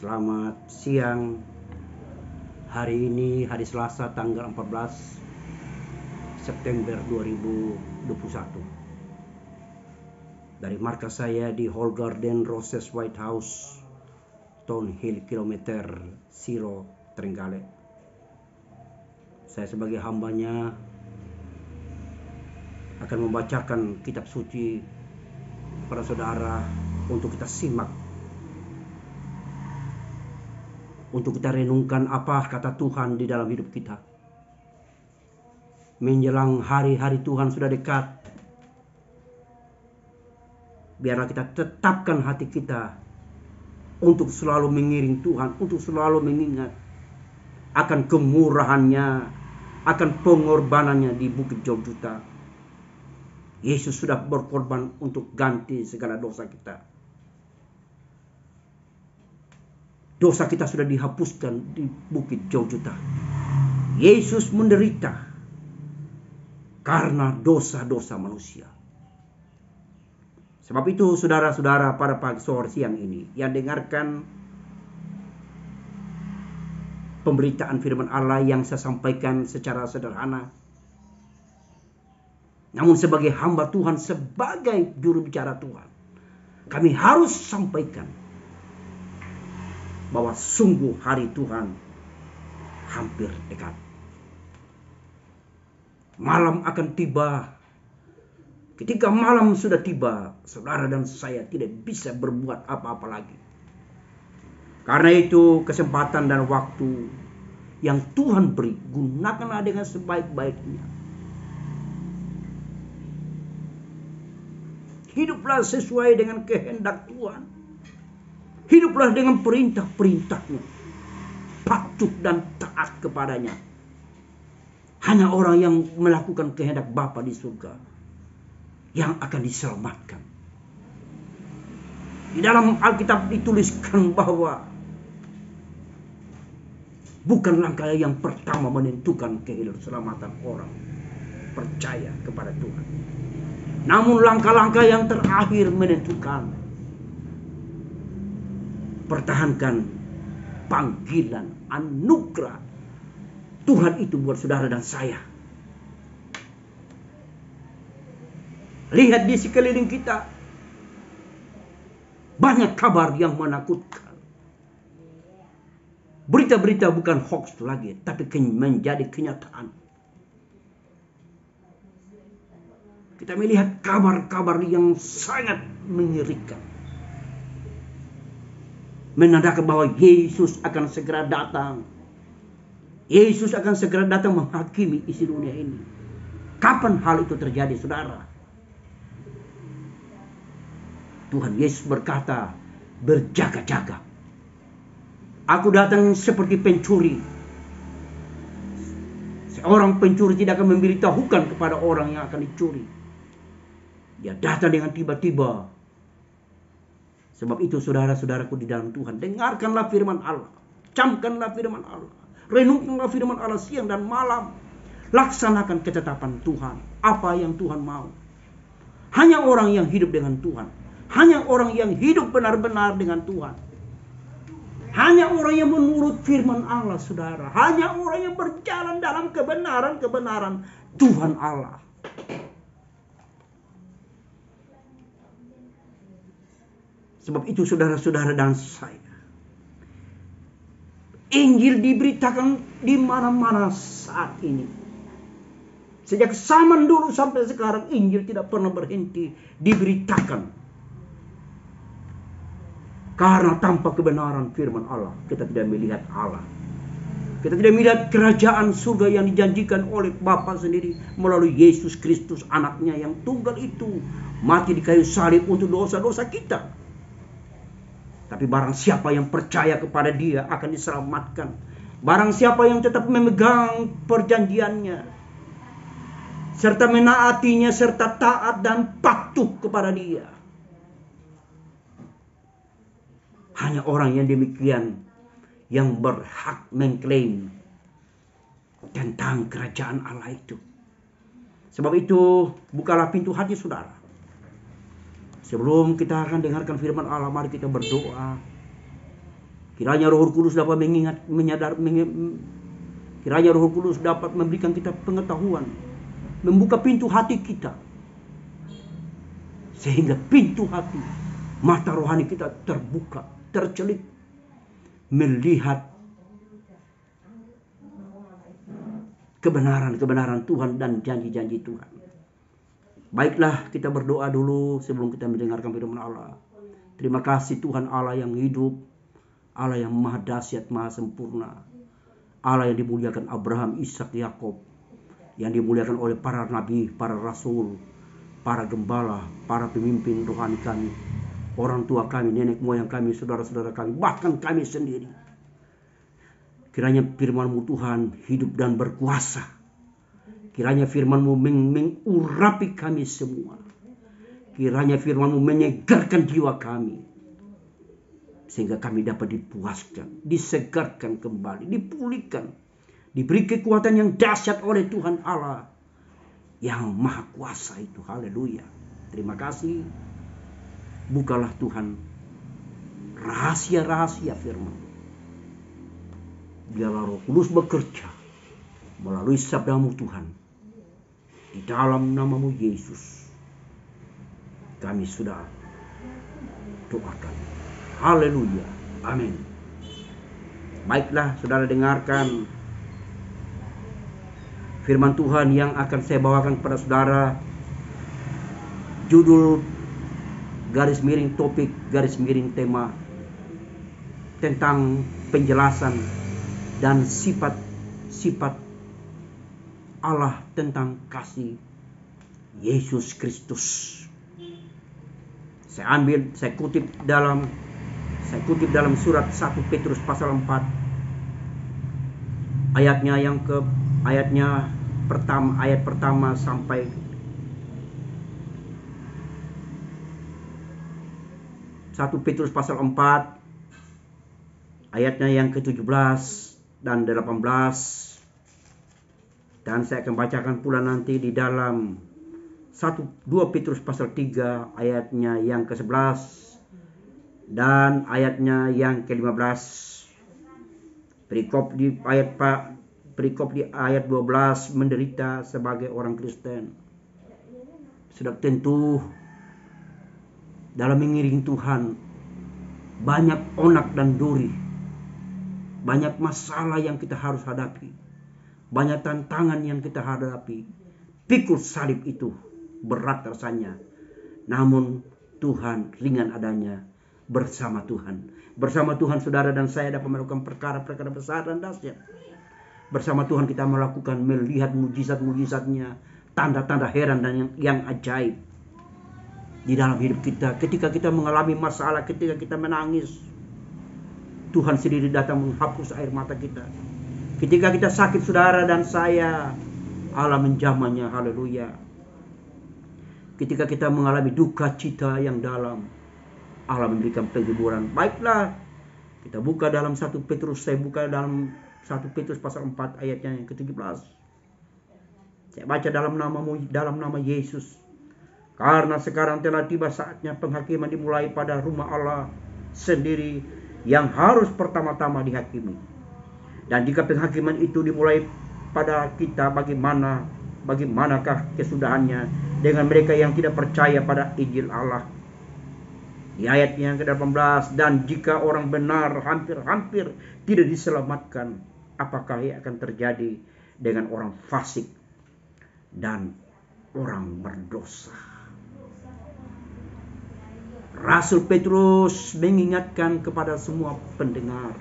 Selamat siang. Hari ini hari Selasa tanggal 14 September 2021. Dari markas saya di Hall Garden Roses White House, Thornhill kilometer 0 Trenggalek. Saya sebagai hambanya akan membacakan kitab suci para saudara untuk kita simak, untuk kita renungkan apa kata Tuhan di dalam hidup kita. Menjelang hari-hari Tuhan sudah dekat, biarlah kita tetapkan hati kita untuk selalu mengiring Tuhan, untuk selalu mengingat akan kemurahannya, akan pengorbanannya di Bukit Jogjuta. Yesus sudah berkorban untuk ganti segala dosa kita. Dosa kita sudah dihapuskan di Bukit Jogjuta. Yesus menderita karena dosa-dosa manusia. Sebab itu saudara-saudara pada pagi sore siang ini yang dengarkan pemberitaan firman Allah yang saya sampaikan secara sederhana, namun sebagai hamba Tuhan, sebagai juru bicara Tuhan, kami harus sampaikan bahwa sungguh hari Tuhan hampir dekat. Malam akan tiba. Ketika malam sudah tiba, saudara dan saya tidak bisa berbuat apa-apa lagi. Karena itu kesempatan dan waktu yang Tuhan beri, gunakanlah dengan sebaik-baiknya. Hiduplah sesuai dengan kehendak Tuhan. Hiduplah dengan perintah-perintahnya. Patuh dan taat kepadanya. Hanya orang yang melakukan kehendak Bapa di surga yang akan diselamatkan. Di dalam Alkitab dituliskan bahwa bukan langkah yang pertama menentukan keselamatan orang percaya kepada Tuhan, namun langkah-langkah yang terakhir menentukan. Pertahankan panggilan anugerah Tuhan itu buat saudara dan saya. Lihat di sekeliling kita, banyak kabar yang menakutkan. Berita-berita bukan hoax lagi, tapi menjadi kenyataan. Kita melihat kabar-kabar yang sangat mengerikan, menandakan bahwa Yesus akan segera datang. Yesus akan segera datang menghakimi isi dunia ini. Kapan hal itu terjadi, saudara? Tuhan Yesus berkata, berjaga-jaga. Aku datang seperti pencuri. Seorang pencuri tidak akan memberitahukan kepada orang yang akan dicuri. Dia datang dengan tiba-tiba. Sebab itu saudara-saudaraku di dalam Tuhan, dengarkanlah firman Allah. Camkanlah firman Allah. Renungkanlah firman Allah siang dan malam. Laksanakan ketetapan Tuhan. Apa yang Tuhan mau. Hanya orang yang hidup dengan Tuhan. Hanya orang yang hidup benar-benar dengan Tuhan. Hanya orang yang menurut firman Allah, saudara. Hanya orang yang berjalan dalam kebenaran-kebenaran Tuhan Allah. Sebab itu saudara-saudara dan saya, Injil diberitakan di mana-mana saat ini. Sejak zaman dulu sampai sekarang, Injil tidak pernah berhenti diberitakan. Karena tanpa kebenaran firman Allah, kita tidak melihat Allah. Kita tidak melihat kerajaan surga yang dijanjikan oleh Bapa sendiri melalui Yesus Kristus, anaknya yang tunggal itu, mati di kayu salib untuk dosa-dosa kita. Tapi barang siapa yang percaya kepada Dia akan diselamatkan. Barang siapa yang tetap memegang perjanjiannya, serta menaatinya, serta taat dan patuh kepada Dia. Hanya orang yang demikian yang berhak mengklaim tentang kerajaan Allah itu. Sebab itu, bukalah pintu hati saudara. Sebelum kita akan dengarkan firman Allah, mari kita berdoa. Kiranya Roh Kudus dapat kiranya Roh Kudus dapat memberikan kita pengetahuan, membuka pintu hati kita, sehingga pintu hati, mata rohani kita terbuka, tercelik, melihat kebenaran-kebenaran Tuhan dan janji-janji Tuhan. Baiklah, kita berdoa dulu sebelum kita mendengarkan firman Allah. Terima kasih Tuhan Allah yang hidup, Allah yang maha dahsyat, maha sempurna, Allah yang dimuliakan Abraham, Ishak, Yakub, yang dimuliakan oleh para nabi, para rasul, para gembala, para pemimpin rohani kami, orang tua kami, nenek moyang kami, saudara-saudara kami, bahkan kami sendiri. Kiranya firman-Mu Tuhan hidup dan berkuasa. Kiranya firman-Mu mengurapi kami semua. Kiranya firman-Mu menyegarkan jiwa kami, sehingga kami dapat dipuaskan, disegarkan kembali, dipulihkan, diberi kekuatan yang dahsyat oleh Tuhan Allah yang maha kuasa itu. Haleluya. Terima kasih. Bukalah Tuhan rahasia-rahasia firman. Biarlah Roh Kudus bekerja melalui sabda-Mu Tuhan. Di dalam nama-Mu Yesus kami sudah doakan. Haleluya. Amin. Baiklah, saudara, dengarkan firman Tuhan yang akan saya bawakan kepada saudara. Judul garis miring topik garis miring tema tentang penjelasan dan sifat-sifat Allah tentang kasih Yesus Kristus. Saya kutip dalam surat 1 Petrus pasal 4 ayat pertama sampai Petrus pasal 4 ayatnya yang ke-17 dan 18, dan saya akan bacakan pula nanti di dalam 2 Petrus pasal 3 ayatnya yang ke-11 dan ayatnya yang ke-15. Perikop di ayat 12, menderita sebagai orang Kristen. Sudah tentu dalam mengiring Tuhan banyak onak dan duri, banyak masalah yang kita harus hadapi, banyak tantangan yang kita hadapi. Pikul salib itu berat rasanya, namun Tuhan ringan adanya. Bersama Tuhan saudara dan saya dapat melakukan perkara-perkara besar dan dahsyat. Bersama Tuhan kita melihat mujizat-mujizatnya, tanda-tanda heran dan yang ajaib di dalam hidup kita. Ketika kita mengalami masalah, ketika kita menangis, Tuhan sendiri datang menghapus air mata kita. Ketika kita sakit, saudara dan saya, Allah menjamahnya. Haleluya. Ketika kita mengalami duka cita yang dalam, Allah memberikan penghiburan. Baiklah, kita buka dalam 1 Petrus. Saya buka dalam 1 Petrus pasal 4 ayatnya yang ke-17. Saya baca dalam nama Yesus. Karena sekarang telah tiba saatnya penghakiman dimulai pada rumah Allah sendiri, yang harus pertama-tama dihakimi. Dan jika penghakiman itu dimulai pada kita, bagaimanakah kesudahannya dengan mereka yang tidak percaya pada Injil Allah? Di ayat yang ke-18, dan jika orang benar hampir tidak diselamatkan, apakah yang akan terjadi dengan orang fasik dan orang berdosa? Rasul Petrus mengingatkan kepada semua pendengar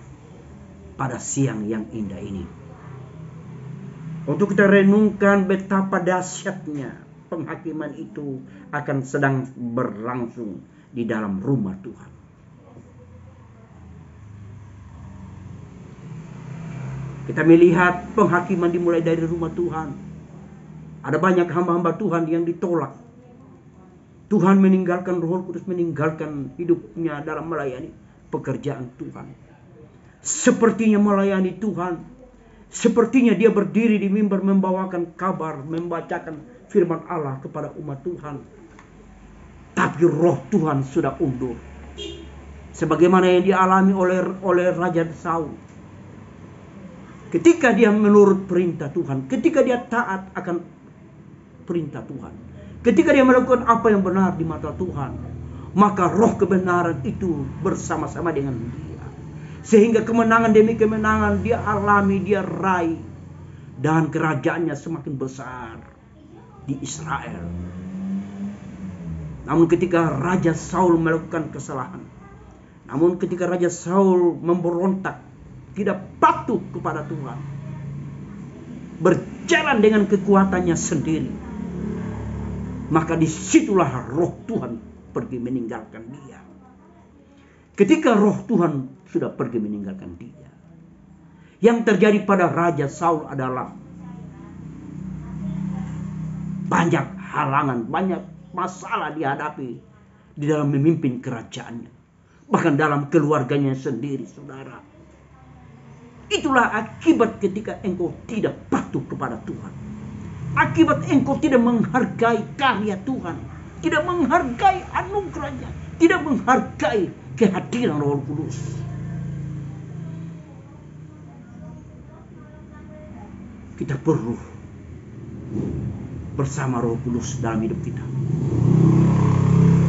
pada siang yang indah ini, untuk kita renungkan betapa dahsyatnya penghakiman itu akan sedang berlangsung di dalam rumah Tuhan. Kita melihat penghakiman dimulai dari rumah Tuhan. Ada banyak hamba-hamba Tuhan yang ditolak. Tuhan meninggalkan, Roh Kudus meninggalkan hidupnya dalam melayani pekerjaan Tuhan. Sepertinya melayani Tuhan, sepertinya dia berdiri di mimbar membawakan kabar, membacakan firman Allah kepada umat Tuhan. Tapi Roh Tuhan sudah undur. Sebagaimana yang dialami oleh Raja Saul. Ketika dia menurut perintah Tuhan, ketika dia taat akan perintah Tuhan, ketika dia melakukan apa yang benar di mata Tuhan, maka roh kebenaran itu bersama-sama dengan dia. Sehingga kemenangan demi kemenangan dia alami, dia raih. Dan kerajaannya semakin besar di Israel. Namun ketika Raja Saul melakukan kesalahan, namun ketika Raja Saul memberontak, tidak patuh kepada Tuhan, berjalan dengan kekuatannya sendiri, maka disitulah roh Tuhan pergi meninggalkan dia. Ketika roh Tuhan sudah pergi meninggalkan dia, yang terjadi pada Raja Saul adalah banyak halangan, banyak masalah dihadapi di dalam memimpin kerajaannya. Bahkan dalam keluarganya sendiri, saudara. Itulah akibat ketika engkau tidak patuh kepada Tuhan. Akibat engkau tidak menghargai karya Tuhan, tidak menghargai anugerahnya, tidak menghargai kehadiran Roh Kudus. Kita perlu bersama Roh Kudus dalam hidup kita.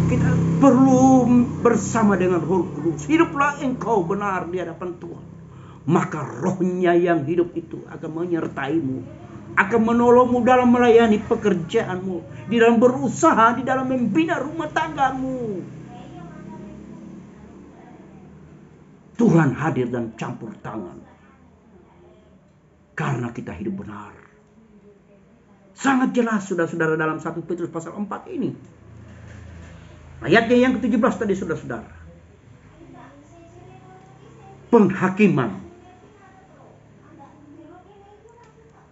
Kita perlu bersama dengan Roh Kudus. Hiduplah engkau benar di hadapan Tuhan. Maka rohnya yang hidup itu akan menyertaimu, akan menolongmu dalam melayani pekerjaanmu, di dalam berusaha, di dalam membina rumah tanggamu. Tuhan hadir dan campur tangan karena kita hidup benar. Sangat jelas saudara-saudara dalam 1 Petrus pasal 4 ini. Ayatnya yang ke-17 tadi saudara-saudara. Penghakiman,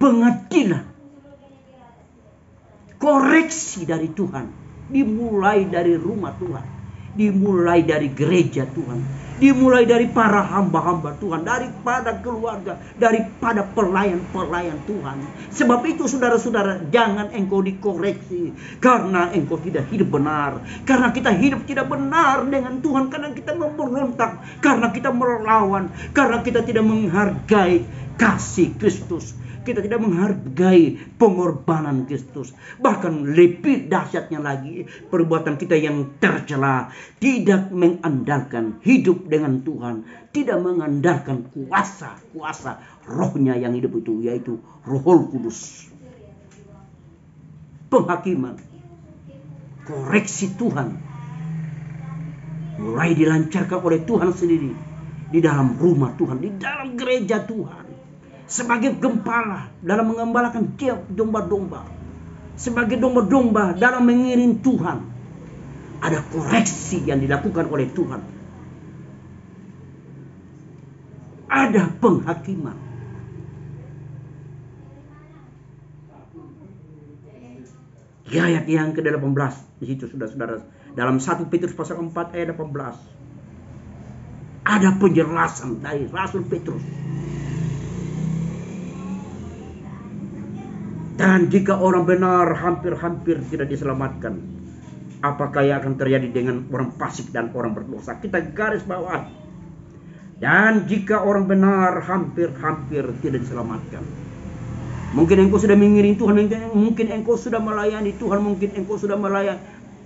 pengadilan, koreksi dari Tuhan dimulai dari rumah Tuhan, dimulai dari gereja Tuhan, dimulai dari para hamba-hamba Tuhan, daripada keluarga, daripada pelayan-pelayan Tuhan. Sebab itu saudara-saudara, jangan engkau dikoreksi karena engkau tidak hidup benar. Karena kita hidup tidak benar dengan Tuhan, karena kita memberontak, karena kita melawan, karena kita tidak menghargai kasih Kristus. Kita tidak menghargai pengorbanan Kristus. Bahkan lebih dahsyatnya lagi, perbuatan kita yang tercela, tidak mengandalkan hidup dengan Tuhan, tidak mengandalkan kuasa rohnya yang hidup itu, yaitu Roh Kudus. Penghakiman, koreksi Tuhan mulai dilancarkan oleh Tuhan sendiri di dalam rumah Tuhan, di dalam gereja Tuhan. Sebagai gembala dalam mengembalakan tiap domba-domba, sebagai domba-domba dalam mengiring Tuhan, ada koreksi yang dilakukan oleh Tuhan. Ada penghakiman. Di ayat yang ke-18 di situ saudara-saudara, dalam 1 Petrus pasal 4 ayat 18, ada penjelasan dari Rasul Petrus. Dan jika orang benar hampir-hampir tidak diselamatkan, apakah yang akan terjadi dengan orang fasik dan orang berdosa? Kita garis bawah. Dan jika orang benar hampir-hampir tidak diselamatkan. Mungkin engkau sudah mengiring Tuhan, mungkin engkau sudah melayani Tuhan, mungkin engkau sudah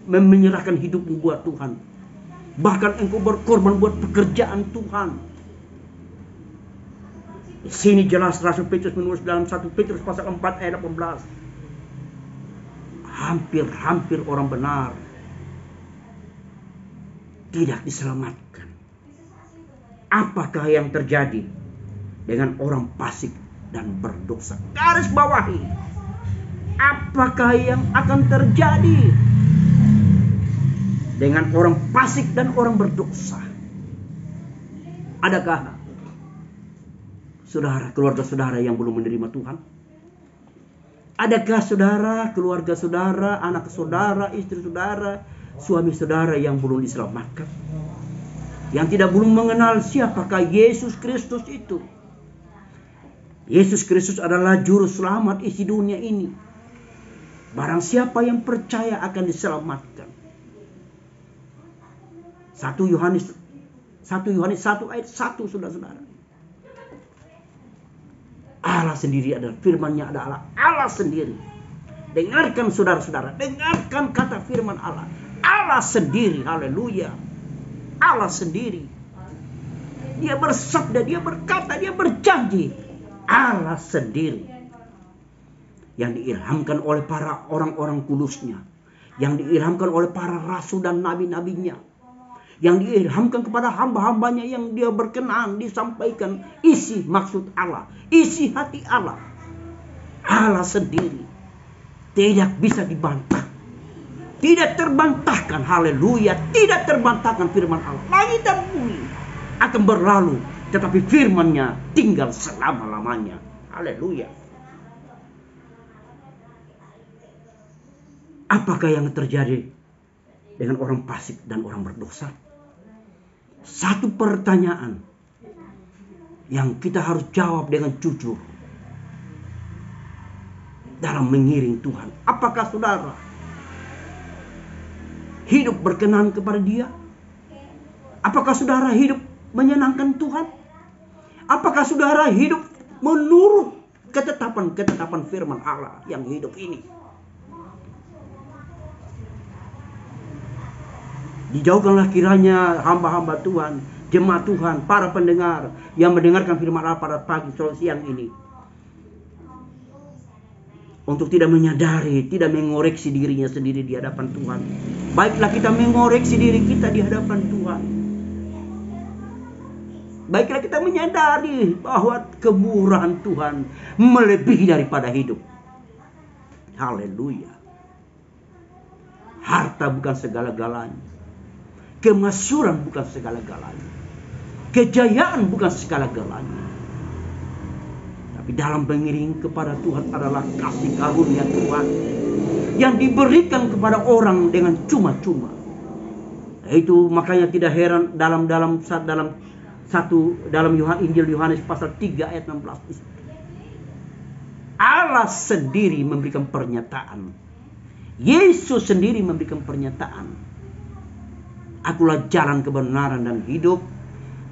menyerahkan hidupmu buat Tuhan. Bahkan engkau berkorban buat pekerjaan Tuhan. Di sini jelas Rasul Petrus menulis dalam 1 Petrus pasal 4 ayat 18. Hampir-hampir orang benar tidak diselamatkan. Apakah yang terjadi dengan orang fasik dan berdosa? Garis bawahi. Apakah yang akan terjadi dengan orang fasik dan orang berdosa? Adakah saudara, keluarga saudara yang belum menerima Tuhan? Adakah saudara, keluarga saudara, anak saudara, istri saudara, suami saudara yang belum diselamatkan? Yang tidak belum mengenal siapakah Yesus Kristus itu? Yesus Kristus adalah juru selamat isi dunia ini. Barang siapa yang percaya akan diselamatkan. 1 Yohanes 1 Yohanes 1 ayat 1, saudara-saudara. Allah sendiri adalah, firman-Nya adalah Allah sendiri. Dengarkan saudara-saudara, dengarkan kata firman Allah. Allah sendiri, haleluya. Allah sendiri. Dia bersabda, dia berkata, dia berjanji. Allah sendiri. Yang diilhamkan oleh para orang-orang kudusnya. Yang diilhamkan oleh para rasul dan nabi-nabinya. Yang diilhamkan kepada hamba-hambanya yang dia berkenan disampaikan isi maksud Allah. Isi hati Allah. Allah sendiri. Tidak bisa dibantah. Tidak terbantahkan. Haleluya. Tidak terbantahkan firman Allah. Langit dan bumi akan berlalu. Tetapi firman-Nya tinggal selama-lamanya. Haleluya. Apakah yang terjadi dengan orang fasik dan orang berdosa? Satu pertanyaan yang kita harus jawab dengan jujur dalam mengiring Tuhan. Apakah saudara hidup berkenan kepada Dia? Apakah saudara hidup menyenangkan Tuhan? Apakah saudara hidup menurut ketetapan-ketetapan firman Allah yang hidup ini? Dijauhkanlah kiranya hamba-hamba Tuhan, jemaat Tuhan, para pendengar yang mendengarkan firman Allah pada pagi sore siang ini, untuk tidak menyadari, tidak mengoreksi dirinya sendiri di hadapan Tuhan. Baiklah kita mengoreksi diri kita di hadapan Tuhan. Baiklah kita menyadari bahwa kemurahan Tuhan melebihi daripada hidup. Haleluya. Harta bukan segala-galanya. Kemasyuran bukan segala-galanya. Kejayaan bukan segala-galanya. Tapi dalam mengiring kepada Tuhan adalah kasih karunia Tuhan yang diberikan kepada orang dengan cuma-cuma. Itu makanya tidak heran dalam Injil Yohanes pasal 3 ayat 16. Allah sendiri memberikan pernyataan. Yesus sendiri memberikan pernyataan. Akulah jalan kebenaran dan hidup.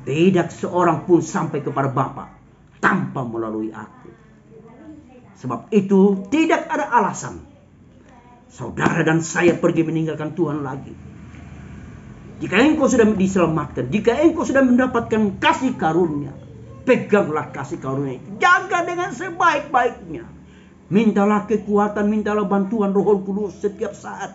Tidak seorang pun sampai kepada Bapa tanpa melalui aku. Sebab itu tidak ada alasan saudara dan saya pergi meninggalkan Tuhan lagi. Jika engkau sudah diselamatkan, jika engkau sudah mendapatkan kasih karunia, peganglah kasih karunia itu. Jaga dengan sebaik-baiknya. Mintalah kekuatan, mintalah bantuan Roh Kudus setiap saat.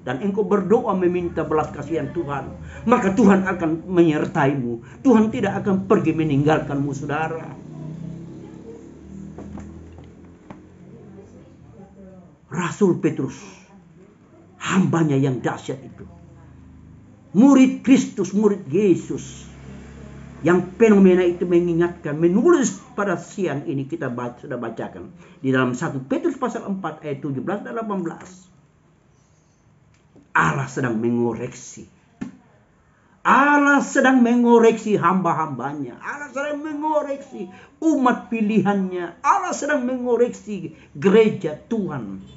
Dan engkau berdoa meminta belas kasihan Tuhan. Maka Tuhan akan menyertaimu. Tuhan tidak akan pergi meninggalkanmu, saudara. Rasul Petrus, hambanya yang dahsyat itu, murid Kristus, murid Yesus, yang fenomena itu mengingatkan, menulis pada siang ini kita sudah bacakan di dalam 1 Petrus pasal 4 ayat 17 dan 18. Allah sedang mengoreksi. Allah sedang mengoreksi hamba-hambanya. Allah sedang mengoreksi umat pilihannya. Allah sedang mengoreksi gereja Tuhan.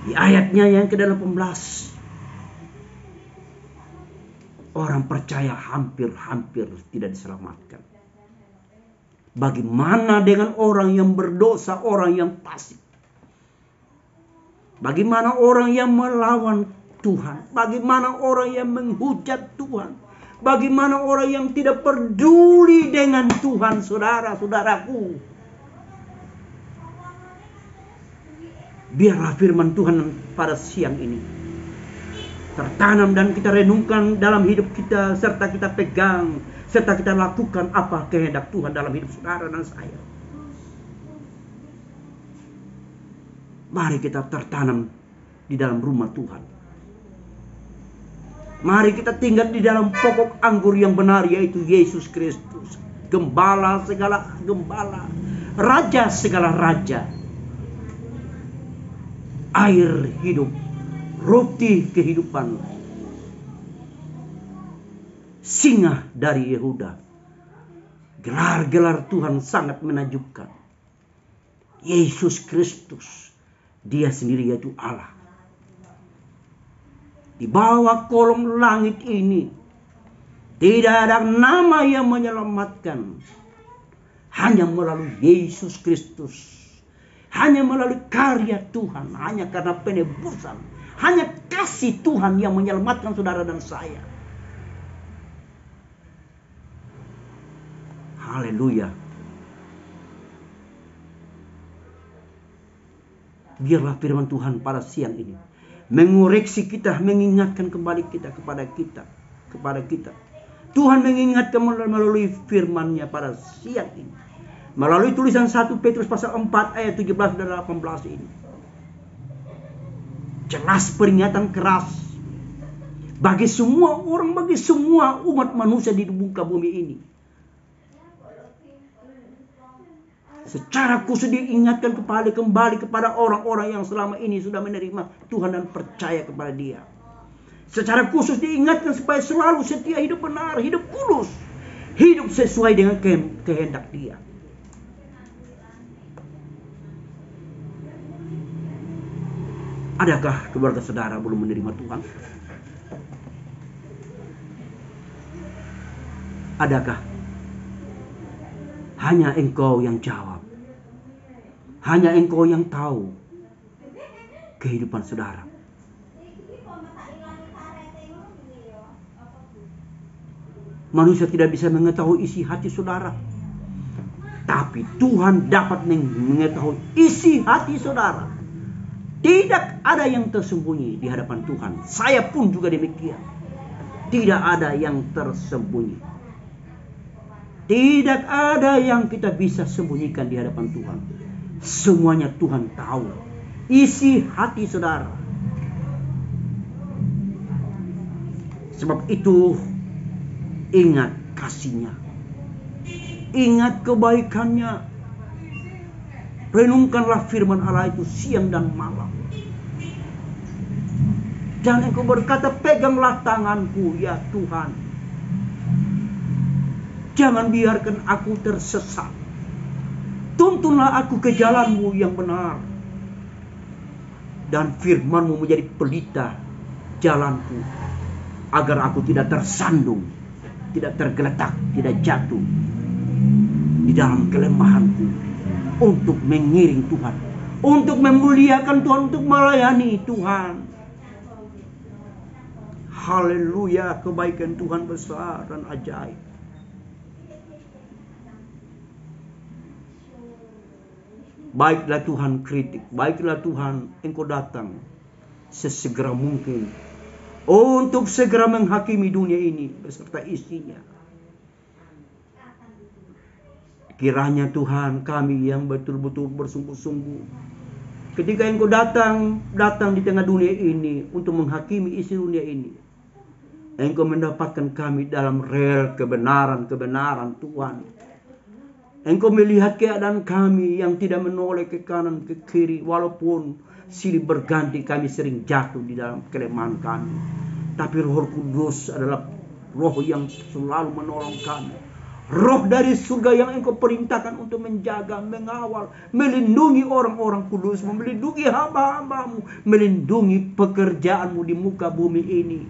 Di ayatnya yang ke-18, orang percaya hampir-hampir tidak diselamatkan. Bagaimana dengan orang yang berdosa, orang yang fasik? Bagaimana orang yang melawan Tuhan? Bagaimana orang yang menghujat Tuhan? Bagaimana orang yang tidak peduli dengan Tuhan, saudara-saudaraku? Biarlah firman Tuhan pada siang ini tertanam dan kita renungkan dalam hidup kita, serta kita pegang, serta kita lakukan apa kehendak Tuhan dalam hidup saudara dan saya. Mari kita tertanam di dalam rumah Tuhan. Mari kita tinggal di dalam pokok anggur yang benar, yaitu Yesus Kristus. Gembala segala gembala, Raja segala raja. Air hidup, roti kehidupan. Singa dari Yehuda. Gelar-gelar Tuhan sangat menakjubkan. Yesus Kristus, Dia sendiri yaitu Allah. Di bawah kolong langit ini tidak ada nama yang menyelamatkan. Hanya melalui Yesus Kristus. Hanya melalui karya Tuhan. Hanya karena penebusan. Hanya kasih Tuhan yang menyelamatkan saudara dan saya. Haleluya. Biarlah firman Tuhan pada siang ini mengoreksi kita, mengingatkan kembali kita kepada kita. Tuhan mengingatkan melalui firman-Nya pada siang ini. Melalui tulisan 1 Petrus pasal 4 ayat 17 dan 18 ini. Jelas peringatan keras bagi semua orang, bagi semua umat manusia di muka bumi ini. Secara khusus diingatkan kembali kepada orang-orang yang selama ini sudah menerima Tuhan dan percaya kepada Dia. Secara khusus diingatkan supaya selalu setia, hidup benar, hidup kudus, hidup sesuai dengan kehendak Dia. Adakah keluarga saudara belum menerima Tuhan? Adakah? Hanya engkau yang jawab. Hanya engkau yang tahu kehidupan saudara. Manusia tidak bisa mengetahui isi hati saudara. Tapi Tuhan dapat mengetahui isi hati saudara. Tidak ada yang tersembunyi di hadapan Tuhan. Saya pun juga demikian. Tidak ada yang tersembunyi. Tidak ada yang kita bisa sembunyikan di hadapan Tuhan. Semuanya Tuhan tahu. Isi hati saudara. Sebab itu ingat kasih-Nya. Ingat kebaikan-Nya. Renungkanlah firman Allah itu siang dan malam. Dan engkau berkata, peganglah tanganku ya Tuhan. Jangan biarkan aku tersesat. Tuntunlah aku ke jalan-Mu yang benar. Dan firman-Mu menjadi pelita jalanku. Agar aku tidak tersandung, tidak tergeletak, tidak jatuh di dalam kelemahanku. Untuk mengiring Tuhan. Untuk memuliakan Tuhan, untuk melayani Tuhan. Haleluya, kebaikan Tuhan besar dan ajaib. Baiklah Tuhan kritik, baiklah Tuhan engkau datang sesegera mungkin untuk segera menghakimi dunia ini beserta isinya. Kiranya Tuhan kami yang betul-betul bersungguh-sungguh ketika engkau datang di tengah dunia ini untuk menghakimi isi dunia ini, engkau mendapatkan kami dalam rel kebenaran Tuhan. Engkau melihat keadaan kami yang tidak menoleh ke kanan ke kiri. Walaupun silih berganti kami sering jatuh di dalam kelemahan kami. Tapi Roh Kudus adalah roh yang selalu menolong kami. Roh dari surga yang engkau perintahkan untuk menjaga, mengawal, melindungi orang-orang kudus, melindungi hamba-hambamu, melindungi pekerjaanmu di muka bumi ini.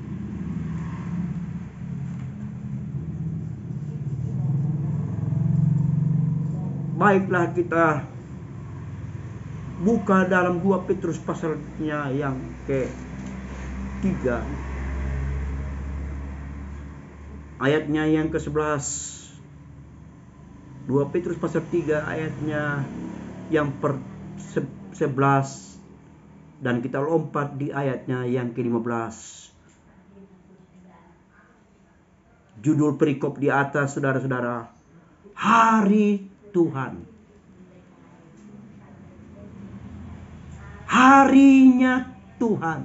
Baiklah kita buka dalam 2 Petrus pasalnya yang ke-3. Ayatnya yang ke-11. 2 Petrus pasal 3 ayatnya yang per-11. Dan kita lompat di ayatnya yang ke-15. Judul perikop di atas saudara-saudara. Hari Tuhan. Harinya Tuhan.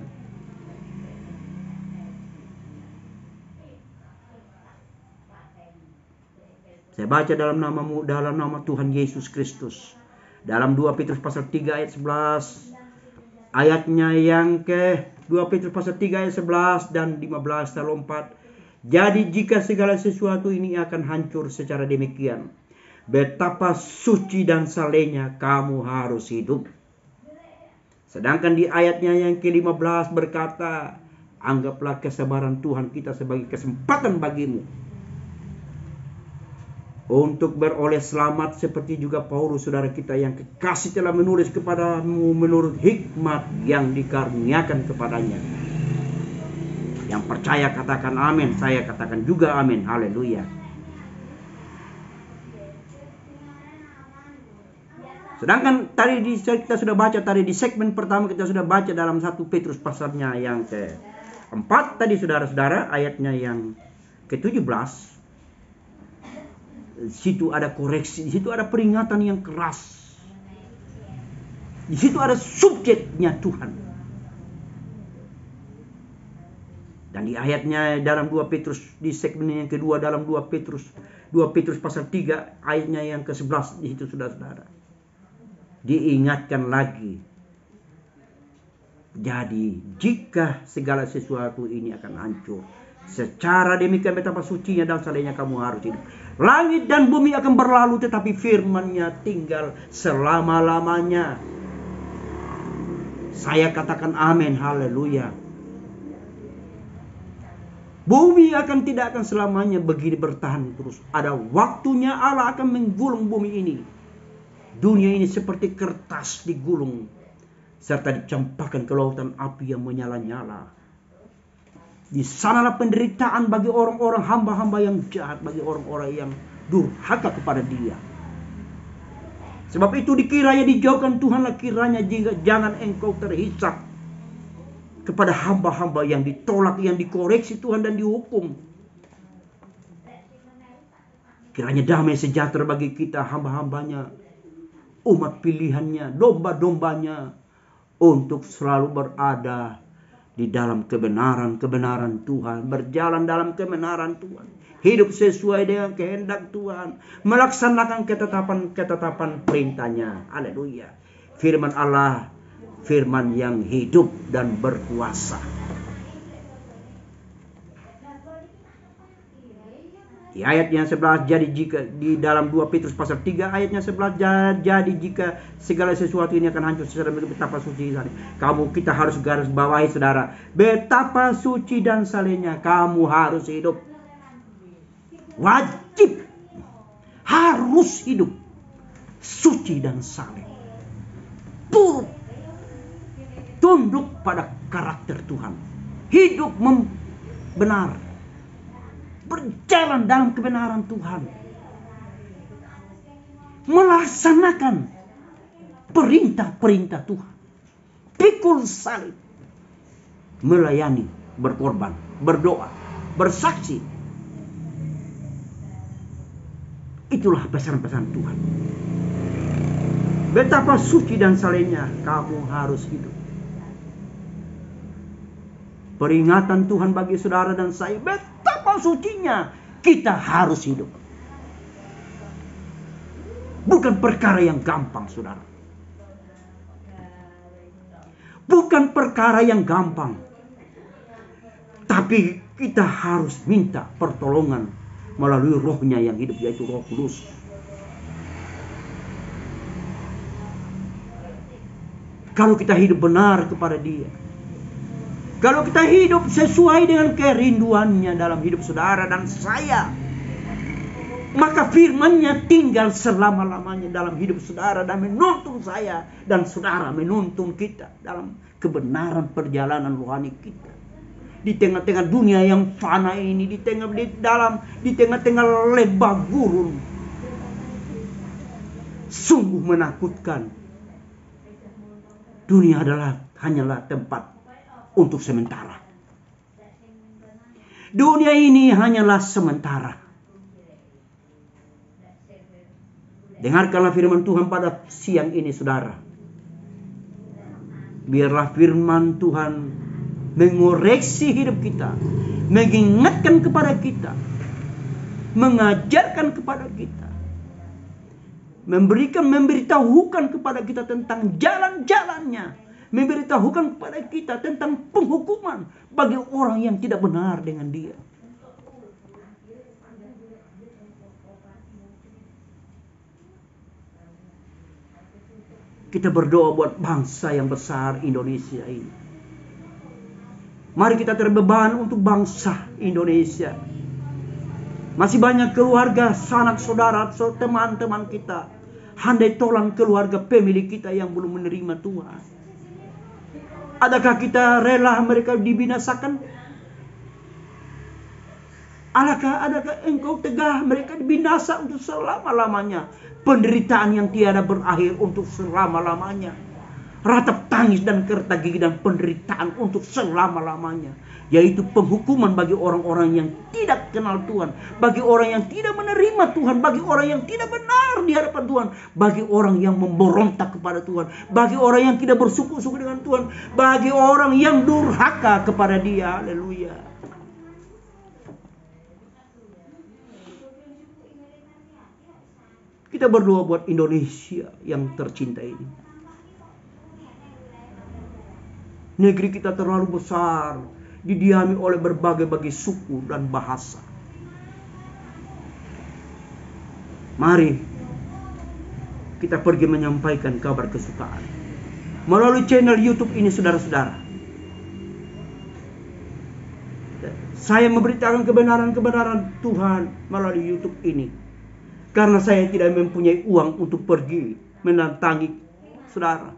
Saya baca dalam nama Tuhan Yesus Kristus. Dalam 2 Petrus pasal 3 ayat 11. Ayatnya yang ke 2 Petrus pasal 3 ayat 11 dan 15 saya lompat. Jadi jika segala sesuatu ini akan hancur secara demikian, betapa suci dan salehnya kamu harus hidup. Sedangkan di ayatnya yang ke-15 berkata, Anggaplah kesabaran Tuhan kita sebagai kesempatan bagimu untuk beroleh selamat, seperti juga Paulus saudara kita yang kekasih telah menulis kepadamu menurut hikmat yang dikaruniakan kepadanya. Yang percaya katakan amin, saya katakan juga amin. Haleluya. Sedangkan tadi kita sudah baca tadi di segmen pertama, kita sudah baca dalam 1 Petrus pasalnya yang ke-4 tadi saudara-saudara, ayatnya yang ke-17. Di situ ada koreksi, di situ ada peringatan yang keras. Di situ ada subjeknya Tuhan. Dan di ayatnya dalam 2 Petrus, di segmen yang kedua dalam 2 Petrus pasal 3 ayatnya yang ke-11, di situ saudara-saudara diingatkan lagi. Jadi jika segala sesuatu ini akan hancur, secara demikian betapa sucinya dan salehnya kamu harus hidup. Langit dan bumi akan berlalu, tetapi firman-Nya tinggal selama-lamanya. Saya katakan amin, haleluya. Bumi tidak akan selamanya begini bertahan terus. Ada waktunya Allah akan menggulung bumi ini. Dunia ini seperti kertas digulung, serta dicampakkan ke lautan api yang menyala-nyala. Di sanalah penderitaan bagi orang-orang hamba-hamba yang jahat, bagi orang-orang yang durhaka kepada Dia. Sebab itu dikiranya dijauhkan Tuhanlah kiranya jangan engkau terhisap kepada hamba-hamba yang ditolak, yang dikoreksi Tuhan dan dihukum. Kiranya damai sejahtera bagi kita hamba-hambanya, umat pilihannya, domba-dombanya, untuk selalu berada di dalam kebenaran Tuhan, berjalan dalam kebenaran Tuhan, hidup sesuai dengan kehendak Tuhan, melaksanakan ketetapan perintah-Nya. Haleluya. Firman Allah, firman yang hidup dan berkuasa. Di ayatnya 11, jadi jika di dalam 2 Petrus pasal 3 ayatnya 11, jadi jika segala sesuatu ini akan hancur, secara betapa suci kita harus garis bawahi saudara, betapa suci dan salehnya kamu harus hidup. Wajib, harus hidup suci dan saleh, turut tunduk pada karakter Tuhan, hidup benar, berjalan dalam kebenaran Tuhan, melaksanakan perintah-perintah Tuhan, pikul salib, melayani, berkorban, berdoa, bersaksi. Itulah pesan-pesan Tuhan. Betapa suci dan salehnya kamu harus hidup. Peringatan Tuhan bagi saudara dan saya, betapa sucinya kita harus hidup. Bukan perkara yang gampang, saudara. Bukan perkara yang gampang. Tapi kita harus minta pertolongan melalui Roh-Nya yang hidup, yaitu Roh Kudus. Kalau kita hidup benar kepada Dia, kalau kita hidup sesuai dengan kerinduannya dalam hidup saudara dan saya, maka firman-Nya tinggal selama-lamanya dalam hidup saudara dan menuntun saya dan saudara, menuntun kita dalam kebenaran perjalanan rohani kita. Di tengah-tengah dunia yang fana ini, di tengah-tengah lembah gurun, sungguh menakutkan. Dunia hanyalah tempat untuk sementara. Dunia ini hanyalah sementara. Dengarkanlah firman Tuhan pada siang ini, saudara. Biarlah firman Tuhan mengoreksi hidup kita, mengingatkan kepada kita, mengajarkan kepada kita, memberitahukan kepada kita tentang jalan-jalannya, memberitahukan kepada kita tentang penghukuman bagi orang yang tidak benar dengan Dia. Kita berdoa buat bangsa yang besar Indonesia ini. Mari kita terbeban untuk bangsa Indonesia. Masih banyak keluarga, sanak saudara, teman-teman kita, handai tolan keluarga pemilik kita yang belum menerima Tuhan. Adakah kita rela mereka dibinasakan? Adakah engkau tegah mereka binasa untuk selama-lamanya? Penderitaan yang tiada berakhir untuk selama-lamanya. Ratap tangis dan kerta gigi dan penderitaan untuk selama-lamanya. Yaitu penghukuman bagi orang-orang yang tidak kenal Tuhan. Bagi orang yang tidak menerima Tuhan. Bagi orang yang tidak benar di hadapan Tuhan. Bagi orang yang memberontak kepada Tuhan. Bagi orang yang tidak bersuku-suku dengan Tuhan. Bagi orang yang durhaka kepada Dia. Haleluya. Kita berdoa buat Indonesia yang tercinta ini. Negeri kita terlalu besar, didiami oleh berbagai suku dan bahasa. Mari kita pergi menyampaikan kabar kesukaan melalui channel YouTube ini, saudara-saudara. Saya memberitakan kebenaran-kebenaran Tuhan melalui YouTube ini. Karena saya tidak mempunyai uang untuk pergi mendatangi saudara.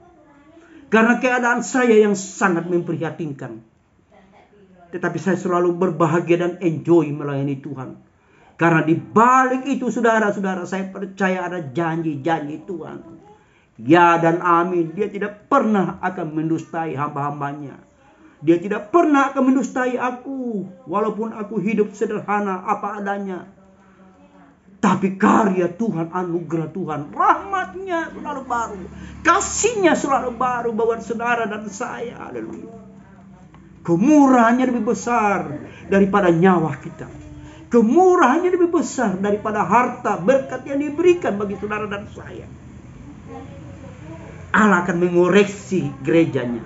Karena keadaan saya yang sangat memprihatinkan. Tetapi saya selalu berbahagia dan enjoy melayani Tuhan. Karena di balik itu saudara-saudara, saya percaya ada janji-janji Tuhan. Ya dan amin. Dia tidak pernah akan mendustai hamba-hambanya. Dia tidak pernah akan mendustai aku. Walaupun aku hidup sederhana apa adanya. Tapi karya Tuhan, anugerah Tuhan, rahmatnya selalu baru. Kasihnya selalu baru buat saudara dan saya. Haleluya. Kemurahannya lebih besar daripada nyawa kita. Kemurahannya lebih besar daripada harta, berkat yang diberikan bagi saudara dan saya. Allah akan mengoreksi gerejanya.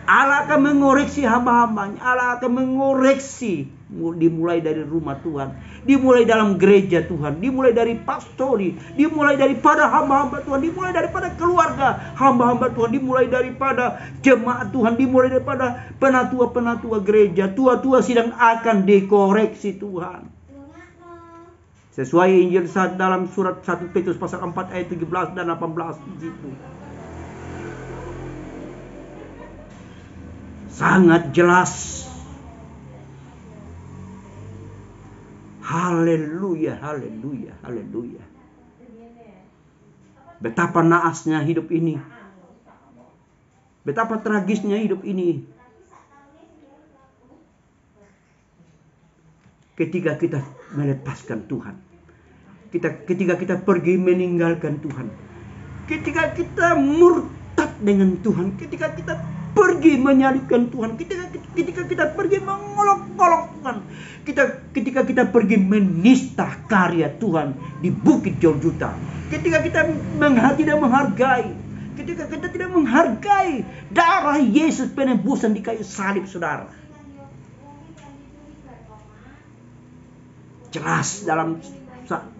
Allah akan mengoreksi hamba-hambanya. Allah akan mengoreksi, dimulai dari rumah Tuhan, dimulai dalam gereja Tuhan, dimulai dari pastori, dimulai daripada hamba-hamba Tuhan, dimulai daripada keluarga hamba-hamba Tuhan, dimulai daripada jemaat Tuhan, dimulai daripada penatua-penatua gereja, tua-tua sidang akan dikoreksi Tuhan. Sesuai Injil dalam surat 1 Petrus pasal 4 ayat 17 dan 18 di situ. Sangat jelas. Haleluya, haleluya, haleluya. Betapa naasnya hidup ini. Betapa tragisnya hidup ini. Ketika kita melepaskan Tuhan. Ketika kita pergi meninggalkan Tuhan. Ketika kita murtad dengan Tuhan. Ketika kita pergi menyalibkan Tuhan, ketika kita pergi mengolok-olokkan, ketika kita pergi menista karya Tuhan di Bukit Jorjuta, ketika kita tidak menghargai, ketika kita tidak menghargai darah Yesus penebusan di kayu salib, saudara. Jelas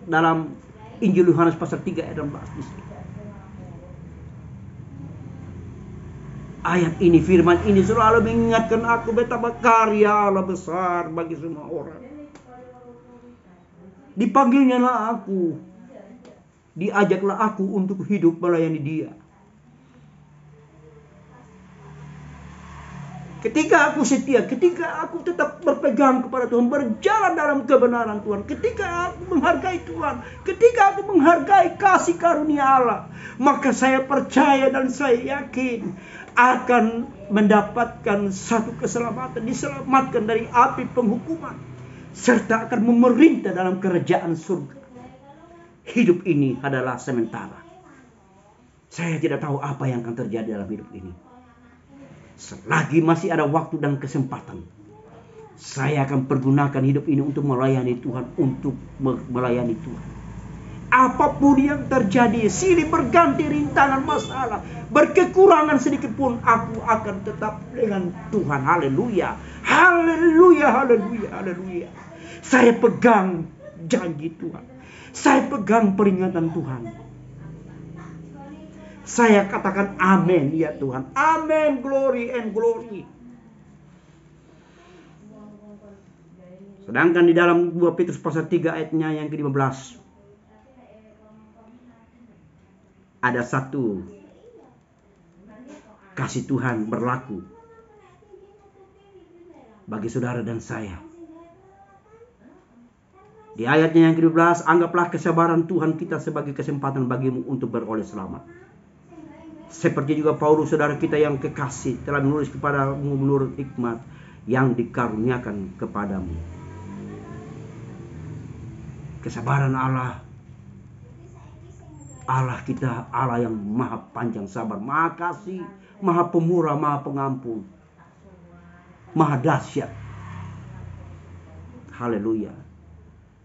dalam Injil Yohanes pasal 3 ayat 16 di sini. Ayat ini, firman ini selalu mengingatkan aku betapa karya Allah besar bagi semua orang. Dipanggilnya lah aku. Diajaklah aku untuk hidup melayani Dia. Ketika aku setia, ketika aku tetap berpegang kepada Tuhan, berjalan dalam kebenaran Tuhan, ketika aku menghargai Tuhan, ketika aku menghargai kasih karunia Allah, maka saya percaya dan saya yakin akan mendapatkan satu keselamatan, diselamatkan dari api penghukuman, serta akan memerintah dalam kerajaan surga. Hidup ini adalah sementara. Saya tidak tahu apa yang akan terjadi dalam hidup ini. Selagi masih ada waktu dan kesempatan, saya akan pergunakan hidup ini untuk melayani Tuhan, untuk melayani Tuhan. Apapun yang terjadi, silih berganti rintangan masalah, berkekurangan sedikit pun, aku akan tetap dengan Tuhan. Haleluya, haleluya, haleluya, haleluya. Saya pegang janji Tuhan. Saya pegang peringatan Tuhan. Saya katakan amin ya Tuhan. Amin, glory and glory. Sedangkan di dalam 2 Petrus pasal 3 ayatnya yang ke-15 ada satu kasih Tuhan berlaku bagi saudara dan saya. Di ayatnya yang ke-12, anggaplah kesabaran Tuhan kita sebagai kesempatan bagimu untuk beroleh selamat. Seperti juga Paulus saudara kita yang kekasih telah menulis kepadamu menurut hikmat yang dikaruniakan kepadamu. Kesabaran Allah kita, Allah yang maha panjang sabar, maha kasih, maha pemurah, maha pengampun, maha dahsyat. Haleluya.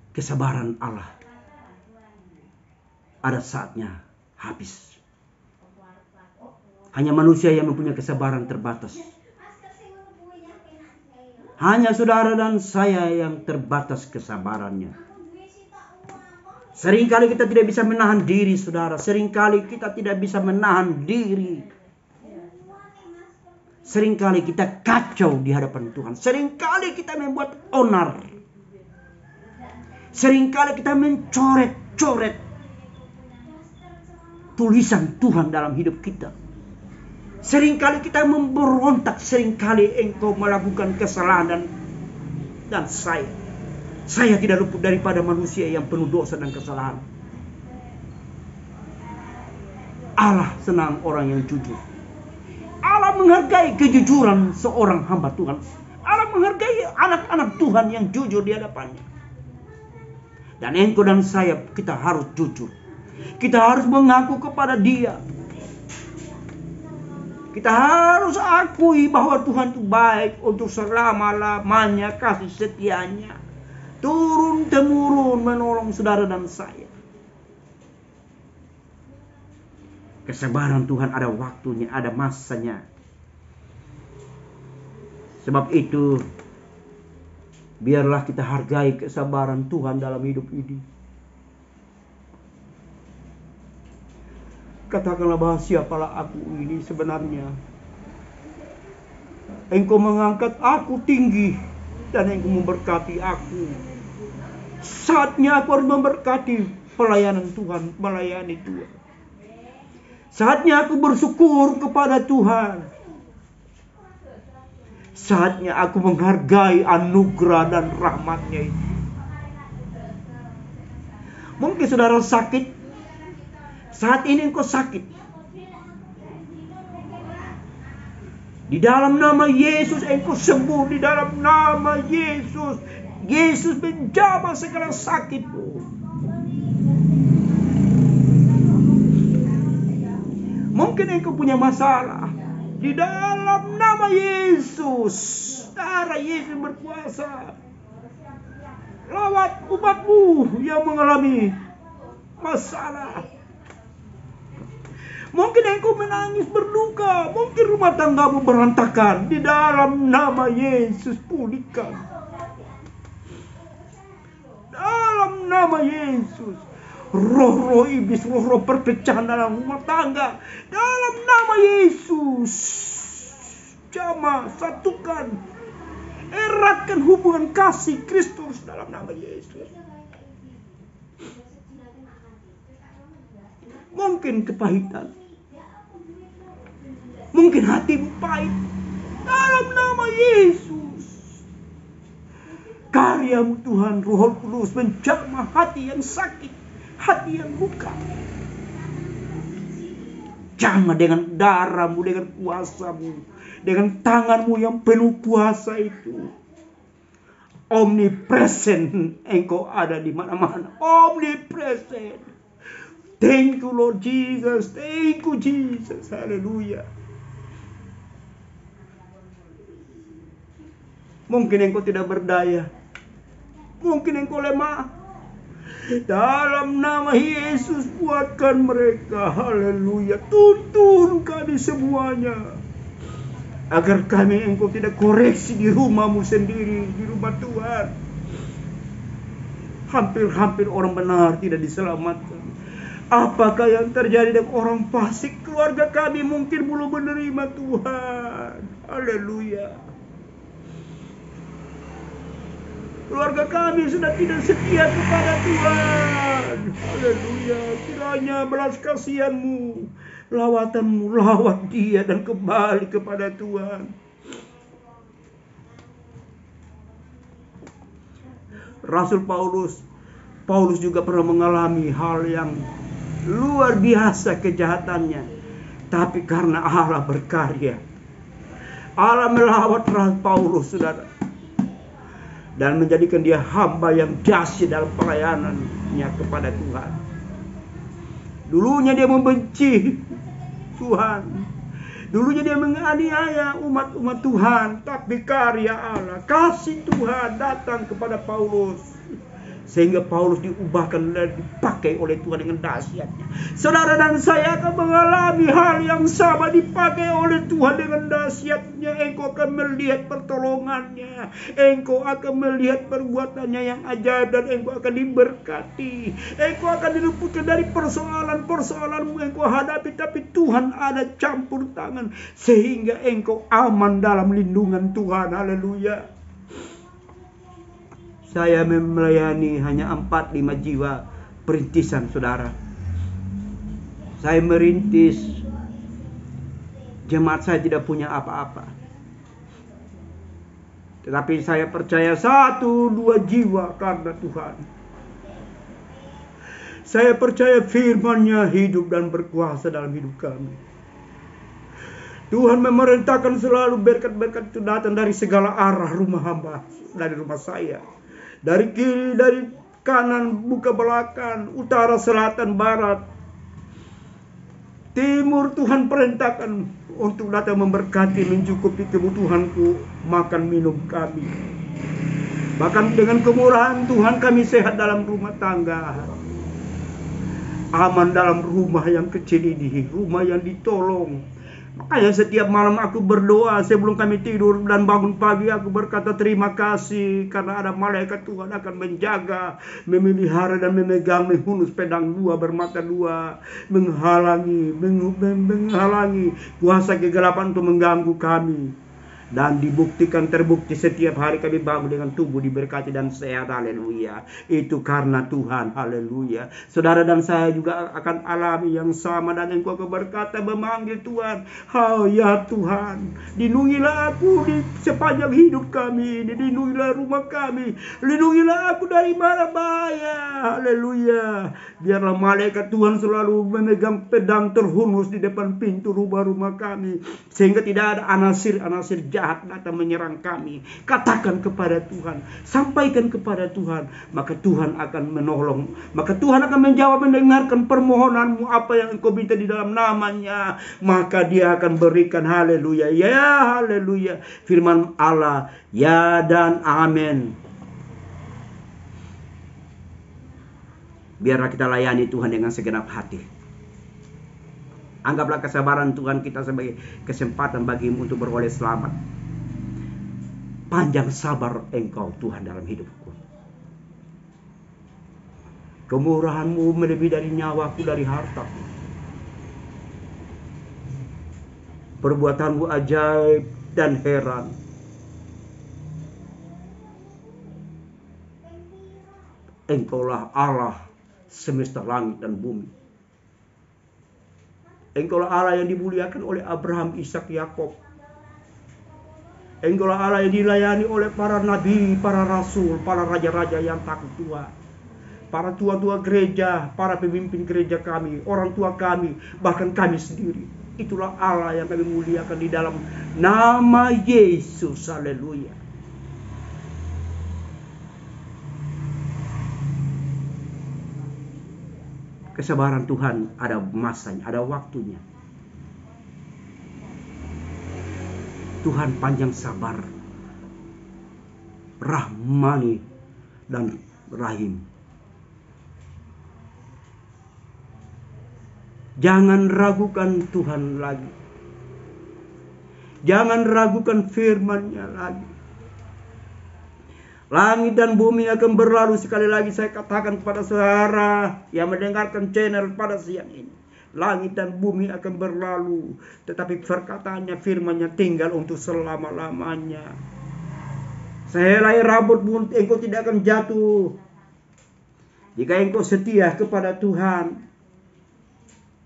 Kesabaran Allah ada saatnya habis. Hanya manusia yang mempunyai kesabaran terbatas. Hanya saudara dan saya yang terbatas kesabarannya. Seringkali kita tidak bisa menahan diri, saudara. Seringkali kita tidak bisa menahan diri. Seringkali kita kacau di hadapan Tuhan. Seringkali kita membuat onar. Seringkali kita mencoret-coret tulisan Tuhan dalam hidup kita. Seringkali kita memberontak. Seringkali engkau melakukan kesalahan dan saya tidak luput daripada manusia yang penuh dosa dan kesalahan. Allah senang orang yang jujur. Allah menghargai kejujuran seorang hamba Tuhan. Allah menghargai anak-anak Tuhan yang jujur di hadapannya. Dan engkau dan saya, kita harus jujur. Kita harus mengaku kepada Dia. Kita harus akui bahwa Tuhan itu baik untuk selama-lamanya, kasih setianya turun-temurun menolong saudara dan saya. Kesabaran Tuhan ada waktunya, ada masanya. Sebab itu, biarlah kita hargai kesabaran Tuhan dalam hidup ini. Katakanlah bahwa siapalah aku ini sebenarnya. Engkau mengangkat aku tinggi dan engkau memberkati aku. Saatnya aku harus memberkati pelayanan Tuhan, melayani Tuhan. Saatnya aku bersyukur kepada Tuhan. Saatnya aku menghargai anugerah dan rahmat-Nya itu. Mungkin saudara sakit. Saat ini engkau sakit. Di dalam nama Yesus engkau sembuh. Di dalam nama Yesus. Yesus menjamah segala sakitmu. Mungkin engkau punya masalah. Di dalam nama Yesus. Darah Yesus berkuasa. Lawat umatmu yang mengalami masalah. Mungkin engkau menangis berduka. Mungkin rumah tanggamu berantakan. Di dalam nama Yesus pulihkan. Dalam nama Yesus. Roh-roh iblis, roh-roh perpecahan dalam rumah tangga. Dalam nama Yesus. Jamah, satukan. Eratkan hubungan kasih Kristus dalam nama Yesus. Mungkin kepahitan. Mungkin hatimu pahit. Dalam nama Yesus. Karyamu Tuhan, Roh Kudus menjamah hati yang sakit. Hati yang luka. Jamah dengan darahmu, dengan kuasamu. Dengan tanganmu yang penuh kuasa itu. Omnipresent. Engkau ada di mana-mana. Omnipresent. Thank you Lord Jesus. Thank you Jesus. Haleluya. Mungkin engkau tidak berdaya. Mungkin engkau lemah. Dalam nama Yesus kuatkan mereka. Haleluya. Tuntun kami semuanya. Agar kami engkau tidak koreksi di rumahmu sendiri. Di rumah Tuhan. Hampir-hampir orang benar tidak diselamatkan. Apakah yang terjadi dengan orang fasik? Keluarga kami mungkin belum menerima Tuhan. Haleluya. Keluarga kami sudah tidak setia kepada Tuhan. Haleluya. Kiranya belas kasihan-Mu, lawatan-Mu, lawat dia dan kembali kepada Tuhan. Rasul Paulus juga pernah mengalami hal yang luar biasa kejahatannya. Tapi karena Allah berkarya, Allah melawat Paulus, saudara, dan menjadikan dia hamba yang dahsyat dalam pelayanannya kepada Tuhan. Dulunya dia membenci Tuhan, dulunya dia menganiaya umat Tuhan, tapi karya Allah, kasih Tuhan datang kepada Paulus, sehingga Paulus diubahkan dan dipakai oleh Tuhan dengan dahsyatnya. Saudara dan saya akan mengalami hal yang sama, dipakai oleh Tuhan dengan dahsyatnya. Engkau akan melihat pertolongannya, engkau akan melihat perbuatannya yang ajaib, dan engkau akan diberkati. Engkau akan diluputkan dari persoalan-persoalanmu engkau hadapi, tapi Tuhan ada campur tangan sehingga engkau aman dalam lindungan Tuhan. Haleluya. Saya melayani hanya 4-5 jiwa perintisan, saudara. Saya merintis, jemaat saya tidak punya apa-apa. Tetapi saya percaya 1-2 jiwa karena Tuhan. Saya percaya firman-Nya hidup dan berkuasa dalam hidup kami. Tuhan memerintahkan selalu berkat-berkat itu datang dari segala arah rumah hamba, dari rumah saya. Dari kiri, dari kanan, buka belakang, utara, selatan, barat, timur, Tuhan perintahkan untuk datang memberkati, mencukupi kebutuhanku, makan minum kami. Bahkan dengan kemurahan Tuhan kami sehat dalam rumah tangga, aman dalam rumah yang kecil ini, rumah yang ditolong. Makanya setiap malam aku berdoa sebelum kami tidur dan bangun pagi, aku berkata terima kasih karena ada malaikat Tuhan akan menjaga, memelihara dan memegang, menghunus pedang 2 bermata 2, menghalangi kuasa kegelapan untuk mengganggu kami. Dan terbukti setiap hari kami bangun dengan tubuh diberkati dan sehat. Haleluya. Itu karena Tuhan. Haleluya. Saudara dan saya juga akan alami yang sama, dan engkau akan berkata, memanggil Tuhan, oh ya Tuhan, lindungilah aku di sepanjang hidup kami ini, lindungilah rumah kami, lindungilah aku dari mara bahaya. Haleluya. Biarlah malaikat Tuhan selalu memegang pedang terhunus di depan pintu rumah-rumah kami, sehingga tidak ada anasir jahat datang menyerang kami. Katakan kepada Tuhan, sampaikan kepada Tuhan, maka Tuhan akan menolong, maka Tuhan akan menjawab, mendengarkan permohonanmu, apa yang engkau minta di dalam namanya, maka dia akan berikan. Haleluya. Ya, haleluya. Firman Allah, ya dan amin. Biarlah kita layani Tuhan dengan segenap hati. Anggaplah kesabaran Tuhan kita sebagai kesempatan bagimu untuk beroleh selamat. Panjang sabar engkau Tuhan dalam hidupku. Kemurahan-Mu melebihi dari nyawaku, dari hartaku. Perbuatan-Mu ajaib dan heran. Engkaulah Allah semesta langit dan bumi. Engkaulah Allah yang dimuliakan oleh Abraham, Ishak, Yakub. Engkaulah Allah yang dilayani oleh para nabi, para rasul, para raja-raja yang takut Tuhan, para tua-tua gereja, para pemimpin gereja kami, orang tua kami, bahkan kami sendiri. Itulah Allah yang kami muliakan di dalam nama Yesus. Haleluya. Kesabaran Tuhan ada masanya, ada waktunya. Tuhan panjang sabar, rahmani dan rahim. Jangan ragukan Tuhan lagi. Jangan ragukan firman-Nya lagi. Langit dan bumi akan berlalu. Sekali lagi saya katakan kepada saudara yang mendengarkan channel pada siang ini, langit dan bumi akan berlalu, tetapi perkataannya, firman-Nya tinggal untuk selama-lamanya. Sehelai rambutmu engkau tidak akan jatuh. Jika engkau setia kepada Tuhan,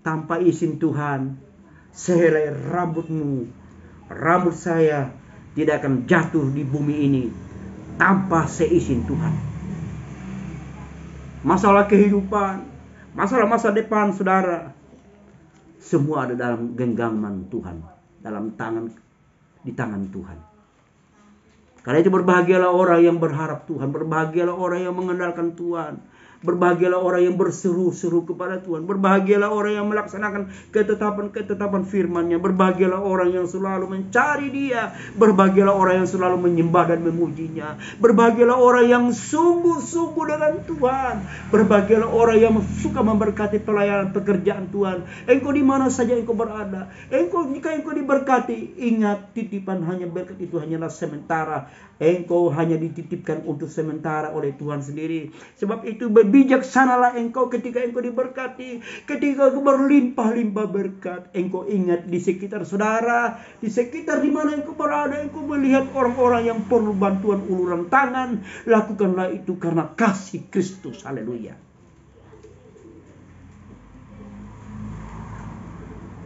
tanpa izin Tuhan, sehelai rambutmu, rambut saya tidak akan jatuh di bumi ini tanpa seizin Tuhan. Masalah kehidupan, masalah masa depan saudara, semua ada dalam genggaman Tuhan, di tangan Tuhan. Karena itu berbahagialah orang yang berharap Tuhan, berbahagialah orang yang mengandalkan Tuhan, berbahagialah orang yang berseru-seru kepada Tuhan, berbahagialah orang yang melaksanakan ketetapan firman-Nya, berbahagialah orang yang selalu mencari Dia, berbahagialah orang yang selalu menyembah dan memuji-Nya, berbahagialah orang yang sungguh-sungguh dengan Tuhan, berbahagialah orang yang suka memberkati pelayanan pekerjaan Tuhan. Engkau di mana saja engkau berada, jika engkau diberkati, ingat titipan hanya berkat itu hanyalah sementara. Engkau hanya dititipkan untuk sementara oleh Tuhan sendiri. Sebab itu bijaksanalah engkau ketika engkau diberkati, ketika engkau berlimpah-limpah berkat. Engkau ingat di sekitar saudara, di sekitar di mana engkau berada, engkau melihat orang-orang yang perlu bantuan uluran tangan. Lakukanlah itu karena kasih Kristus. Haleluya.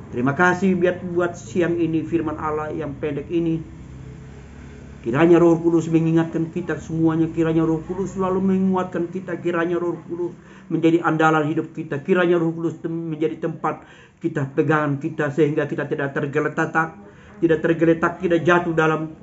Terima kasih buat siang ini firman Allah yang pendek ini. Kiranya Roh Kudus mengingatkan kita semuanya. Kiranya Roh Kudus selalu menguatkan kita. Kiranya Roh Kudus menjadi andalan hidup kita. Kiranya Roh Kudus menjadi tempat kita, pegangan kita, sehingga kita tidak tergeletak, tidak jatuh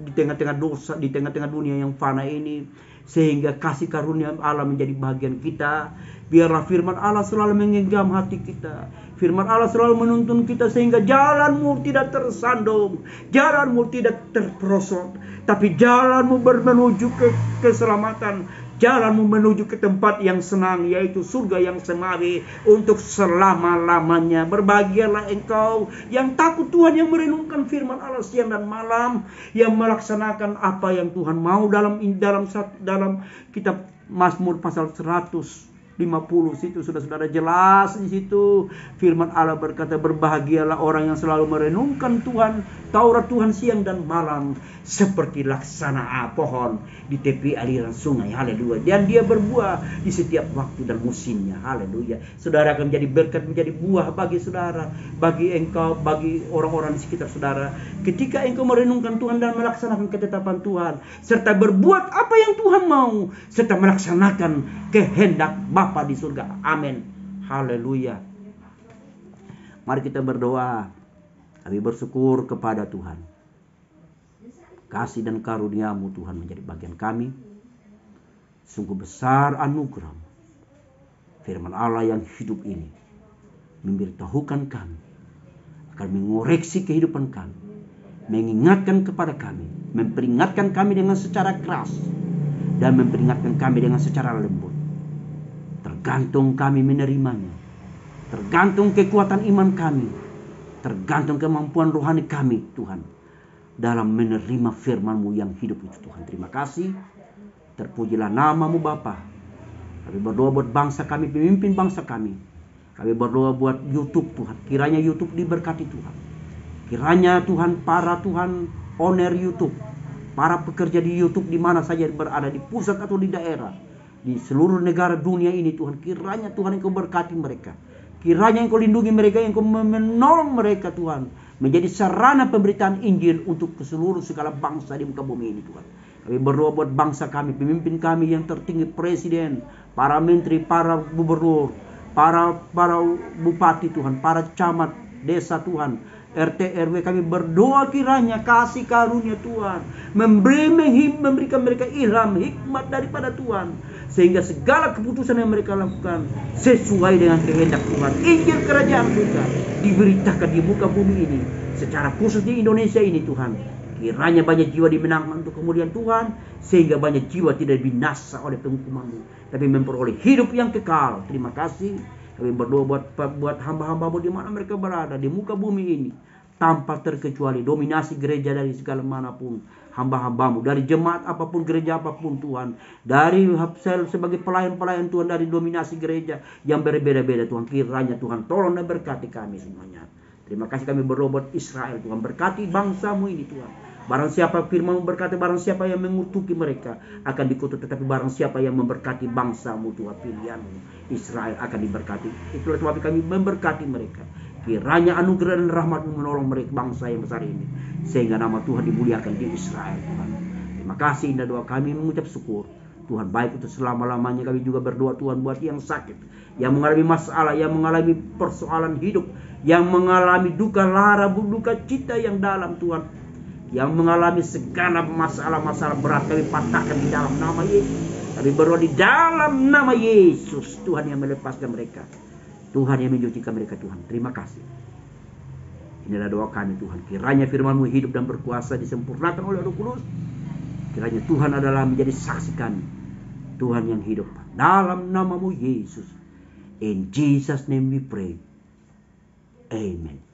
di tengah-tengah dosa, di tengah-tengah dunia yang fana ini. Sehingga kasih karunia Allah menjadi bagian kita. Biarlah firman Allah selalu menggenggam hati kita. Firman Allah selalu menuntun kita sehingga jalanmu tidak tersandung, jalanmu tidak terperosok, tapi jalanmu menuju ke keselamatan, jalanmu menuju ke tempat yang senang, yaitu surga yang semawi untuk selama-lamanya. Berbahagialah engkau yang takut Tuhan, yang merenungkan firman Allah siang dan malam, yang melaksanakan apa yang Tuhan mau dalam kitab Mazmur pasal 150 situ sudah saudara jelas di situ firman Allah berkata, berbahagialah orang yang selalu merenungkan Tuhan, Taurat Tuhan siang dan malam, seperti laksana pohon di tepi aliran sungai. Haleluya. Dan dia berbuah di setiap waktu dan musimnya. Haleluya. Saudara akan menjadi berkat, menjadi buah bagi saudara, bagi engkau, bagi orang-orang di sekitar saudara, ketika engkau merenungkan Tuhan dan melaksanakan ketetapan Tuhan, serta berbuat apa yang Tuhan mau, serta melaksanakan kehendak Bapa di surga. Amin. Haleluya. Mari kita berdoa. Kami bersyukur kepada Tuhan. Kasih dan karunia-Mu Tuhan menjadi bagian kami. Sungguh besar anugerah-Mu. Firman Allah yang hidup ini memberitahukan kami, akan mengoreksi kehidupan kami, mengingatkan kepada kami, memperingatkan kami dengan secara keras, dan memperingatkan kami dengan secara lembut. Tergantung kami menerimanya, tergantung kekuatan iman kami, tergantung kemampuan rohani kami Tuhan, dalam menerima firman-Mu yang hidup itu Tuhan. Terima kasih. Terpujilah nama-Mu Bapa. Kami berdoa buat bangsa kami, pemimpin bangsa kami. Kami berdoa buat YouTube Tuhan. Kiranya YouTube diberkati Tuhan. Kiranya Tuhan, para Tuhan owner YouTube, para pekerja di YouTube di mana saja berada, di pusat atau di daerah, di seluruh negara dunia ini Tuhan, kiranya Tuhan Engkau berkati mereka. Kiranya Engkau lindungi mereka, Engkau menolong mereka Tuhan, menjadi sarana pemberitaan Injil untuk ke seluruh segala bangsa di muka bumi ini Tuhan. Kami berdoa buat bangsa kami, pemimpin kami yang tertinggi, presiden, para menteri, para gubernur, para bupati Tuhan, para camat, desa Tuhan, RT RW, kami berdoa kiranya kasih karunia Tuhan memberikan mereka ilham, hikmat daripada Tuhan, sehingga segala keputusan yang mereka lakukan sesuai dengan kehendak Tuhan. Injil kerajaan Tuhan diberitakan di muka bumi ini, secara khusus di Indonesia ini Tuhan. Kiranya banyak jiwa dimenangkan untuk kemudian Tuhan, sehingga banyak jiwa tidak binasa oleh penghukuman-Mu, tapi memperoleh hidup yang kekal. Terima kasih. Kami berdoa buat hamba-hamba-Mu di mana mereka berada di muka bumi ini, tanpa terkecuali dominasi gereja dari segala manapun, hamba-hamba-Mu dari jemaat apapun, gereja apapun Tuhan, dari Hapsel sebagai pelayan-pelayan Tuhan, dari dominasi gereja yang berbeda-beda Tuhan. Kiranya Tuhan tolong dan berkati kami semuanya. Terima kasih. Kami berdoa buat Israel Tuhan, berkati bangsa-Mu ini Tuhan. Barang siapa firman berkata, barang siapa yang mengutuki mereka akan dikutuk. Tetapi barang siapa yang memberkati bangsamu, Tuhan pilihanmu, Israel, akan diberkati. Itulah sebab kami memberkati mereka. Kiranya anugerah dan rahmat-Mu menolong mereka, bangsa yang besar ini, sehingga nama Tuhan dimuliakan di Israel, Tuhan. Terima kasih, indah doa kami mengucap syukur. Tuhan baik untuk selama-lamanya. Kami juga berdoa Tuhan buat yang sakit, yang mengalami masalah, yang mengalami persoalan hidup, yang mengalami duka lara, duka cita yang dalam, Tuhan, yang mengalami segala masalah-masalah berat, kami patahkan di dalam nama Yesus. Kami berdoa di dalam nama Yesus, Tuhan yang melepaskan mereka, Tuhan yang menyucikan mereka, Tuhan. Terima kasih. Inilah doa kami, Tuhan. Kiranya firman-Mu hidup dan berkuasa, disempurnakan oleh Roh Kudus. Kiranya Tuhan adalah menjadi saksi kami, Tuhan yang hidup. Dalam nama-Mu Yesus. In Jesus' name we pray. Amen.